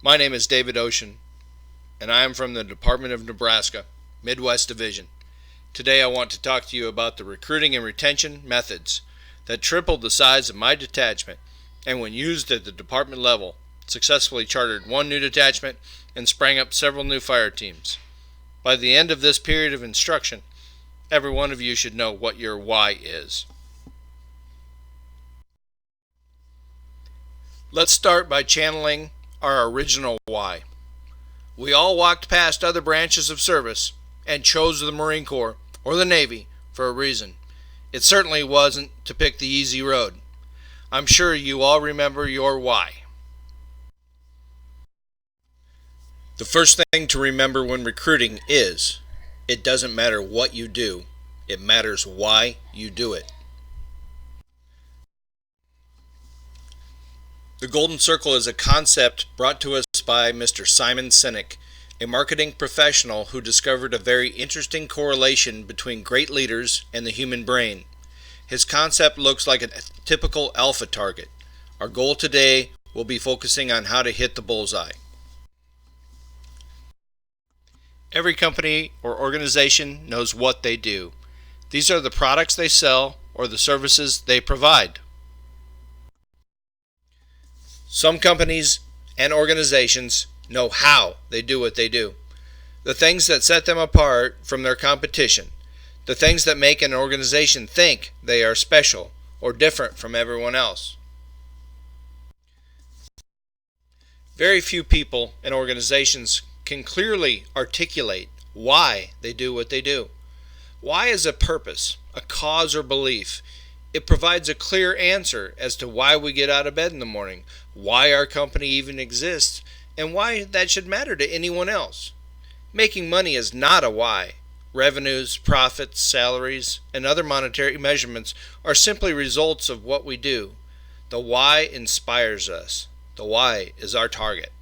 My name is David Ocean, and I am from the Department of Nebraska, Midwest Division. Today I want to talk to you about the recruiting and retention methods that tripled the size of my detachment and when used at the department level, successfully chartered one new detachment and sprang up several new fire teams. By the end of this period of instruction, every one of you should know what your why is. Let's start by channeling our original why. We all walked past other branches of service and chose the Marine Corps or the Navy for a reason. It certainly wasn't to pick the easy road. I'm sure you all remember your why. The first thing to remember when recruiting is, it doesn't matter what you do, it matters why you do it. The Golden Circle is a concept brought to us by Mr. Simon Sinek, a marketing professional who discovered a very interesting correlation between great leaders and the human brain. His concept looks like a typical alpha target. Our goal today will be focusing on how to hit the bullseye. Every company or organization knows what they do. These are the products they sell or the services they provide. Some companies and organizations know how they do what they do. The things that set them apart from their competition. The things that make an organization think they are special or different from everyone else. Very few people and organizations can clearly articulate why they do what they do. Why is a purpose, a cause or belief. It provides a clear answer as to why we get out of bed in the morning, why our company even exists, and why that should matter to anyone else. Making money is not a why. Revenues, profits, salaries, and other monetary measurements are simply results of what we do. The why inspires us. The why is our target.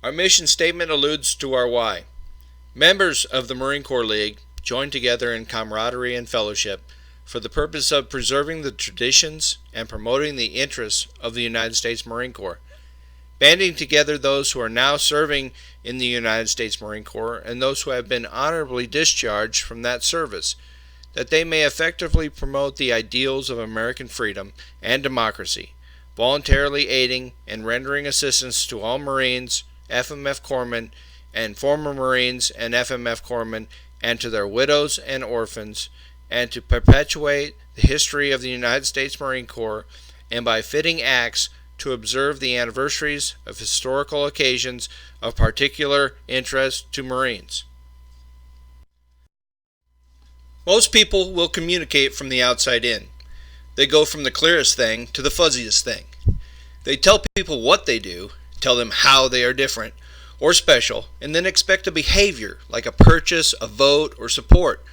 Our mission statement alludes to our why. Members of the Marine Corps League join together in camaraderie and fellowship for the purpose of preserving the traditions and promoting the interests of the United States Marine Corps, banding together those who are now serving in the United States Marine Corps and those who have been honorably discharged from that service, that they may effectively promote the ideals of American freedom and democracy, voluntarily aiding and rendering assistance to all Marines, FMF Corpsmen, and former Marines and FMF Corpsmen, and to their widows and orphans, and to perpetuate the history of the United States Marine Corps, and by fitting acts to observe the anniversaries of historical occasions of particular interest to Marines. Most people will communicate from the outside in. They go from the clearest thing to the fuzziest thing. They tell people what they do, tell them how they are different or special, and then expect a behavior like a purchase, a vote, or support.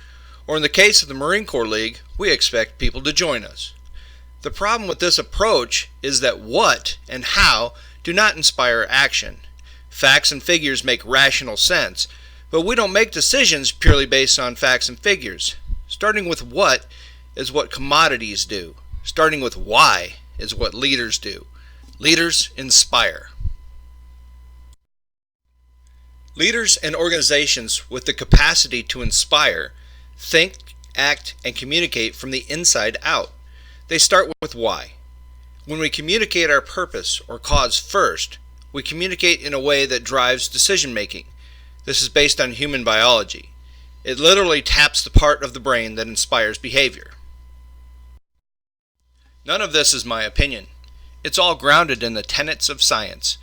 Or in the case of the Marine Corps League, we expect people to join us. The problem with this approach is that what and how do not inspire action. Facts and figures make rational sense, but we don't make decisions purely based on facts and figures. Starting with what is what commodities do. Starting with why is what leaders do. Leaders inspire. Leaders and organizations with the capacity to inspire think, act, and communicate from the inside out. They start with why. When we communicate our purpose or cause first, we communicate in a way that drives decision making. This is based on human biology. It literally taps the part of the brain that inspires behavior. None of this is my opinion. It's all grounded in the tenets of science.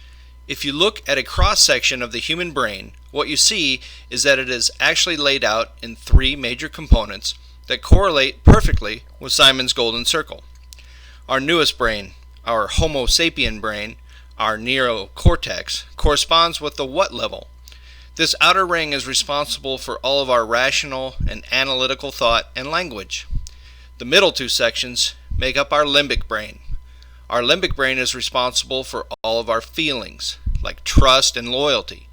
If you look at a cross-section of the human brain, what you see is that it is actually laid out in three major components that correlate perfectly with Simon's Golden Circle. Our newest brain, our Homo sapien brain, our neocortex, corresponds with the what level. This outer ring is responsible for all of our rational and analytical thought and language. The middle two sections make up our limbic brain. Our limbic brain is responsible for all of our feelings, like trust and loyalty.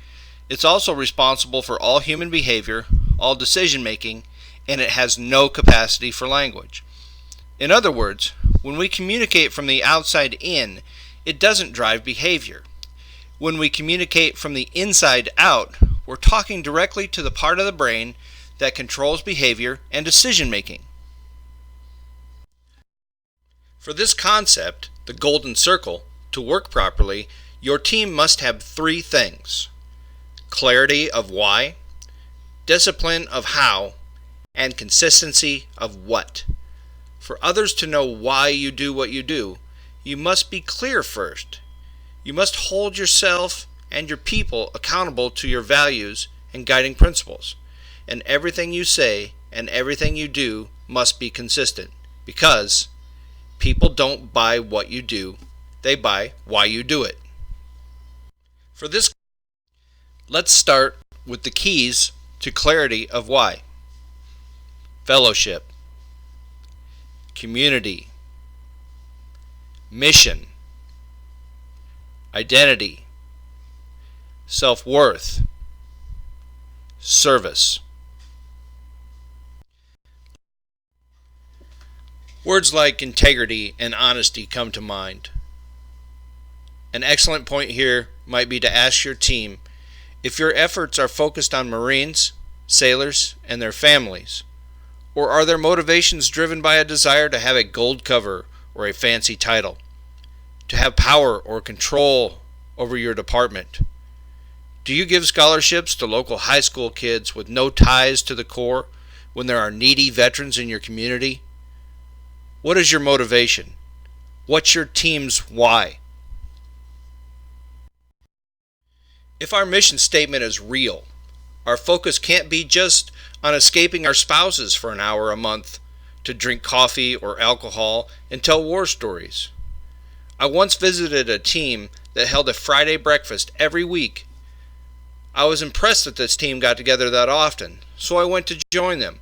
It's also responsible for all human behavior, all decision making, and it has no capacity for language. In other words, when we communicate from the outside in, it doesn't drive behavior. When we communicate from the inside out, we're talking directly to the part of the brain that controls behavior and decision making. For this concept, the golden circle, to work properly, your team must have three things: clarity of why, discipline of how, and consistency of what. For others to know why you do what you do, you must be clear first. You must hold yourself and your people accountable to your values and guiding principles. And everything you say and everything you do must be consistent, because people don't buy what you do, they buy why you do it. For this, let's start with the keys to clarity of why: fellowship, community, mission, identity, self-worth, service. Words like integrity and honesty come to mind. An excellent point here might be to ask your team if your efforts are focused on Marines, sailors, and their families, or are their motivations driven by a desire to have a gold cover or a fancy title, to have power or control over your department? Do you give scholarships to local high school kids with no ties to the Corps when there are needy veterans in your community? What is your motivation? What's your team's why? If our mission statement is real, our focus can't be just on escaping our spouses for an hour a month to drink coffee or alcohol and tell war stories. I once visited a team that held a Friday breakfast every week. I was impressed that this team got together that often, so I went to join them.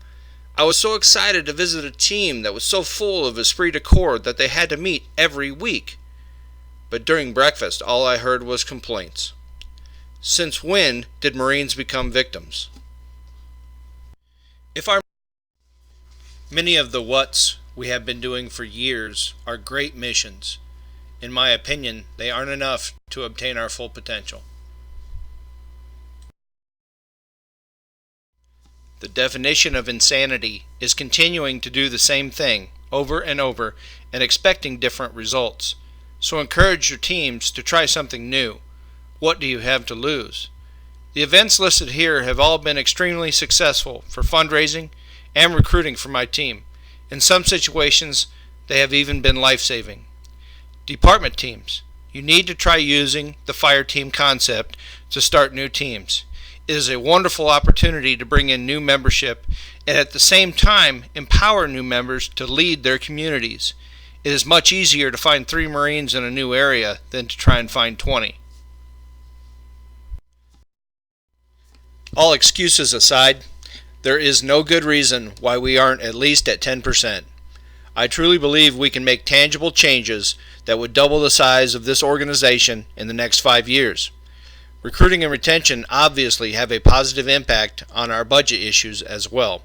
I was so excited to visit a team that was so full of esprit de corps that they had to meet every week. But during breakfast, all I heard was complaints. Since when did Marines become victims? Many of the whats we have been doing for years are great missions. In my opinion, they aren't enough to obtain our full potential. The definition of insanity is continuing to do the same thing over and over and expecting different results. So encourage your teams to try something new. What do you have to lose? The events listed here have all been extremely successful for fundraising and recruiting for my team. In some situations, they have even been life-saving. Department teams, you need to try using the fire team concept to start new teams. It is a wonderful opportunity to bring in new membership and at the same time empower new members to lead their communities. It is much easier to find 3 Marines in a new area than to try and find 20. All excuses aside, there is no good reason why we aren't at least at 10%. I truly believe we can make tangible changes that would double the size of this organization in the next 5 years. Recruiting and retention obviously have a positive impact on our budget issues as well.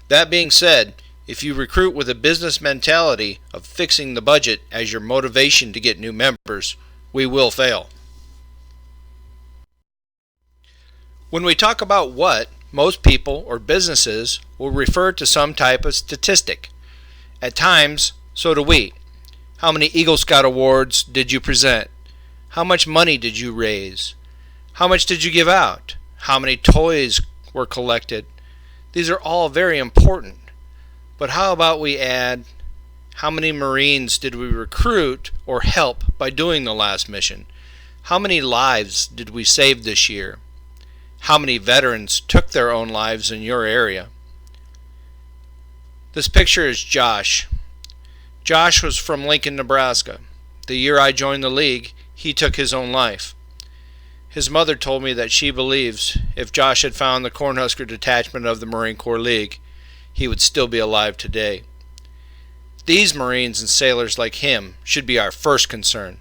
That being said, if you recruit with a business mentality of fixing the budget as your motivation to get new members, we will fail. When we talk about what, most people or businesses will refer to some type of statistic. At times, so do we. How many Eagle Scout awards did you present? How much money did you raise? How much did you give out? How many toys were collected? These are all very important. But how about we add, how many Marines did we recruit or help by doing the last mission? How many lives did we save this year? How many veterans took their own lives in your area? This picture is Josh. Josh was from Lincoln, Nebraska. The year I joined the League, he took his own life. His mother told me that she believes if Josh had found the Cornhusker detachment of the Marine Corps League, he would still be alive today. These Marines and sailors like him should be our first concern.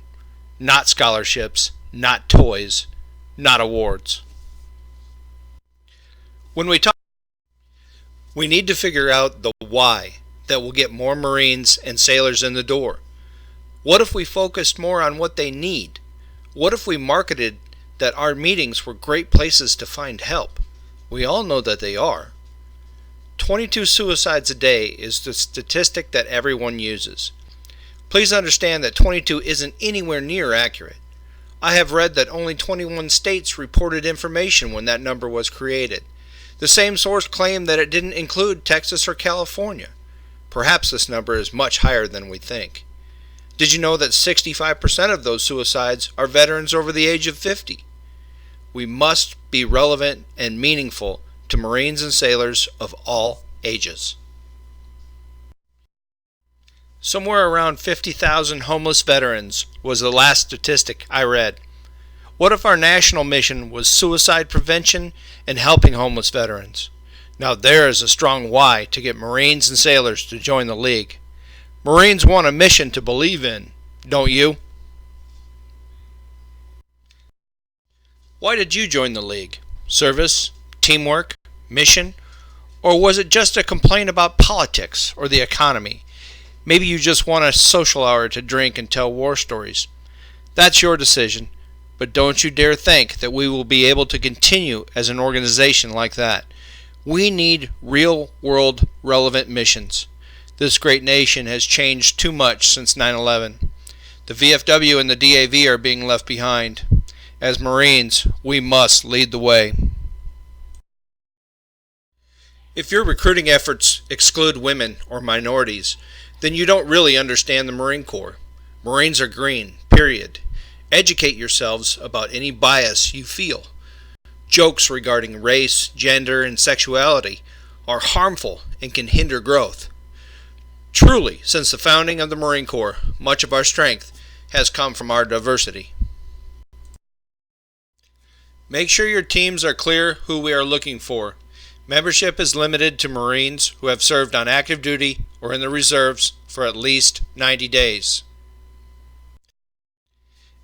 Not scholarships, not toys, not awards. When we talk, we need to figure out the why that will get more Marines and sailors in the door. What if we focused more on what they need? What if we marketed that our meetings were great places to find help? We all know that they are. 22 suicides a day is the statistic that everyone uses. Please understand that 22 isn't anywhere near accurate. I have read that only 21 states reported information when that number was created. The same source claimed that it didn't include Texas or California. Perhaps this number is much higher than we think. Did you know that 65% of those suicides are veterans over the age of 50? We must be relevant and meaningful to Marines and sailors of all ages. Somewhere around 50,000 homeless veterans was the last statistic I read. What if our national mission was suicide prevention and helping homeless veterans? Now there is a strong why to get Marines and sailors to join the League. Marines want a mission to believe in, don't you? Why did you join the League? Service, teamwork, mission? Or was it just a complaint about politics or the economy? Maybe you just want a social hour to drink and tell war stories. That's your decision, but don't you dare think that we will be able to continue as an organization like that. We need real-world relevant missions. This great nation has changed too much since 9/11. The VFW and the DAV are being left behind. As Marines, we must lead the way. If your recruiting efforts exclude women or minorities, then you don't really understand the Marine Corps. Marines are green, period. Educate yourselves about any bias you feel. Jokes regarding race, gender, and sexuality are harmful and can hinder growth. Truly, since the founding of the Marine Corps, much of our strength has come from our diversity. Make sure your teams are clear who we are looking for. Membership is limited to Marines who have served on active duty or in the reserves for at least 90 days.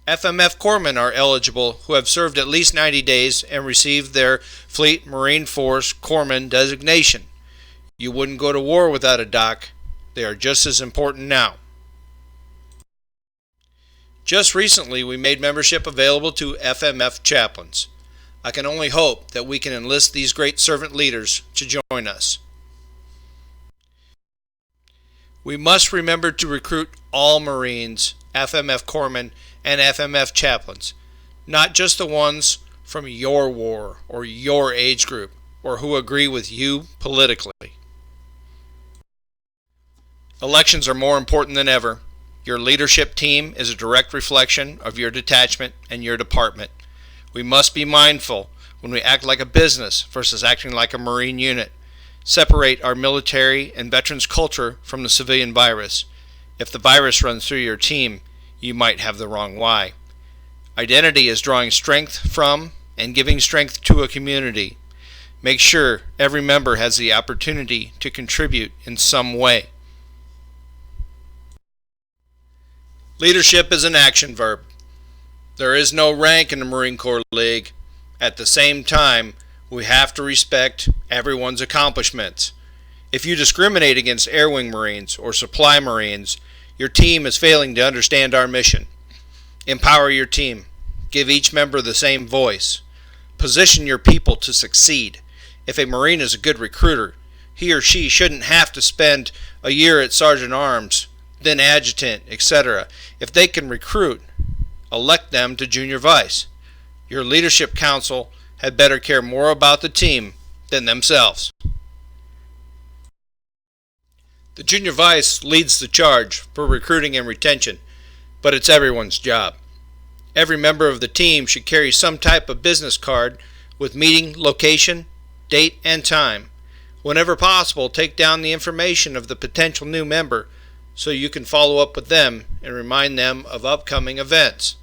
FMF corpsmen are eligible who have served at least 90 days and received their Fleet Marine Force Corpsman designation. You wouldn't go to war without a doc. They are just as important now. Just recently, we made membership available to FMF chaplains. I can only hope that we can enlist these great servant leaders to join us. We must remember to recruit all Marines, FMF corpsmen, and FMF chaplains, not just the ones from your war or your age group or who agree with you politically. Elections are more important than ever. Your leadership team is a direct reflection of your detachment and your department. We must be mindful when we act like a business versus acting like a Marine unit. Separate our military and veterans culture from the civilian virus. If the virus runs through your team, you might have the wrong why. Identity is drawing strength from and giving strength to a community. Make sure every member has the opportunity to contribute in some way. Leadership is an action verb. There is no rank in the Marine Corps League. At the same time, we have to respect everyone's accomplishments. If you discriminate against Air Wing Marines or Supply Marines, your team is failing to understand our mission. Empower your team. Give each member the same voice. Position your people to succeed. If a Marine is a good recruiter, he or she shouldn't have to spend a year at Sergeant Arms, then Adjutant, etc. If they can recruit, elect them to Junior Vice. Your leadership council had better care more about the team than themselves. The Junior Vice leads the charge for recruiting and retention, but it's everyone's job. Every member of the team should carry some type of business card with meeting location, date, and time. Whenever possible, take down the information of the potential new member so you can follow up with them and remind them of upcoming events.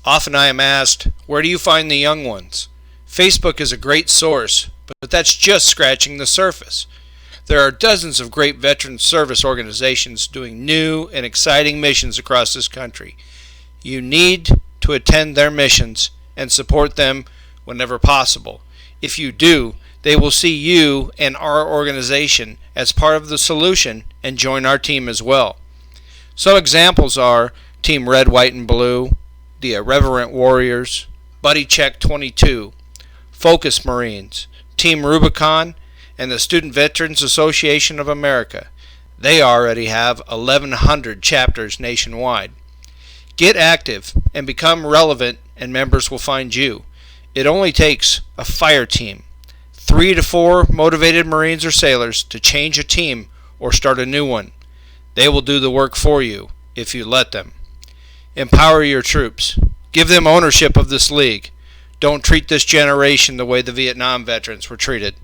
Often I am asked, where do you find the young ones? Facebook is a great source, but that's just scratching the surface. There are dozens of great veteran service organizations doing new and exciting missions across this country. You need to attend their missions and support them whenever possible. If you do, They will see you and our organization as part of the solution and join our team as well. Some examples are Team Red, White, and Blue, the Irreverent Warriors, Buddy Check 22, Focus Marines, Team Rubicon, and the Student Veterans Association of America. They already have 1,100 chapters nationwide. Get active and become relevant, and members will find you. It only takes a fire team, 3 to 4 motivated Marines or sailors to change a team or start a new one. They will do the work for you if you let them. Empower your troops. Give them ownership of this league. Don't treat this generation the way the Vietnam veterans were treated.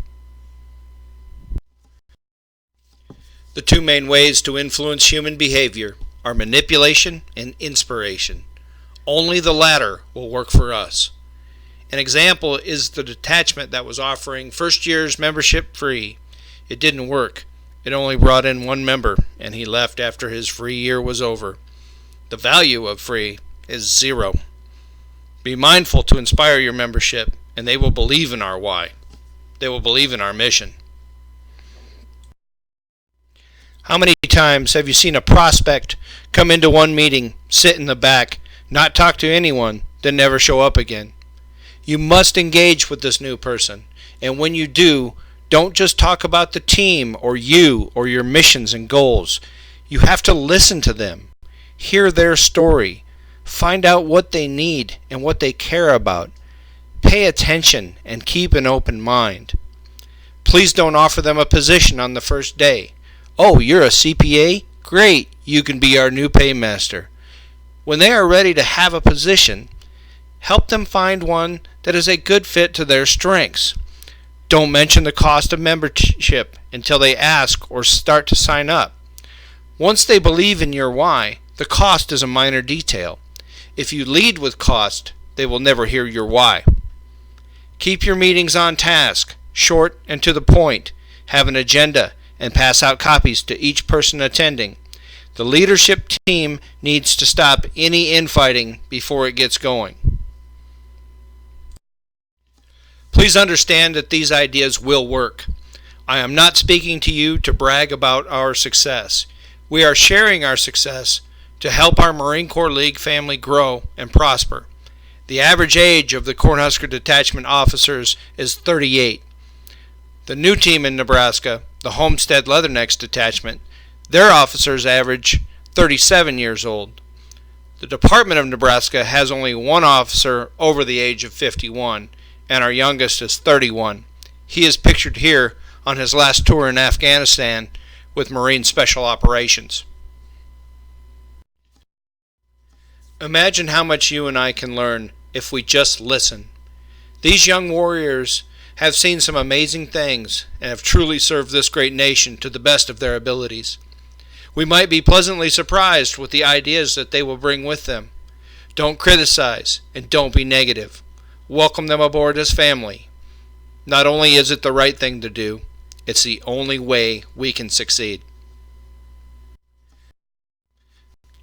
The two main ways to influence human behavior are manipulation and inspiration. Only the latter will work for us. An example is the detachment that was offering first year's membership free. It didn't work. It only brought in one member, and he left after his free year was over. The value of free is 0. Be mindful to inspire your membership, and they will believe in our why. They will believe in our mission. How many times have you seen a prospect come into one meeting, sit in the back, not talk to anyone, then never show up again? You must engage with this new person, and when you do, don't just talk about the team or you or your missions and goals. You have to listen to them, hear their story, find out what they need and what they care about. Pay attention and keep an open mind. Please don't offer them a position on the first day. Oh, you're a CPA? Great, you can be our new paymaster. When they are ready to have a position, help them find one that is a good fit to their strengths. Don't mention the cost of membership until they ask or start to sign up. Once they believe in your why, the cost is a minor detail. If you lead with cost, they will never hear your why. Keep your meetings on task, short and to the point. Have an agenda and pass out copies to each person attending. The leadership team needs to stop any infighting before it gets going. Please understand that these ideas will work. I am not speaking to you to brag about our success. We are sharing our success to help our Marine Corps League family grow and prosper. The average age of the Cornhusker Detachment officers is 38. The new team in Nebraska, the Homestead Leathernecks Detachment, their officers average 37 years old. The Department of Nebraska has only one officer over the age of 51, and our youngest is 31. He is pictured here on his last tour in Afghanistan with Marine Special Operations. Imagine how much you and I can learn if we just listen. These young warriors have seen some amazing things and have truly served this great nation to the best of their abilities. We might be pleasantly surprised with the ideas that they will bring with them. Don't criticize and don't be negative. Welcome them aboard as family. Not only is it the right thing to do, it's the only way we can succeed.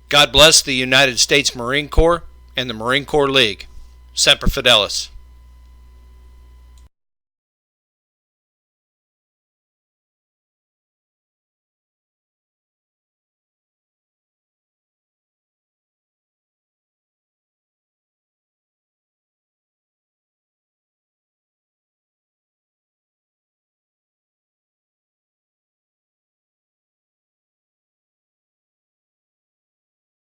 God bless the United States Marine Corps and the Marine Corps League. Semper Fidelis.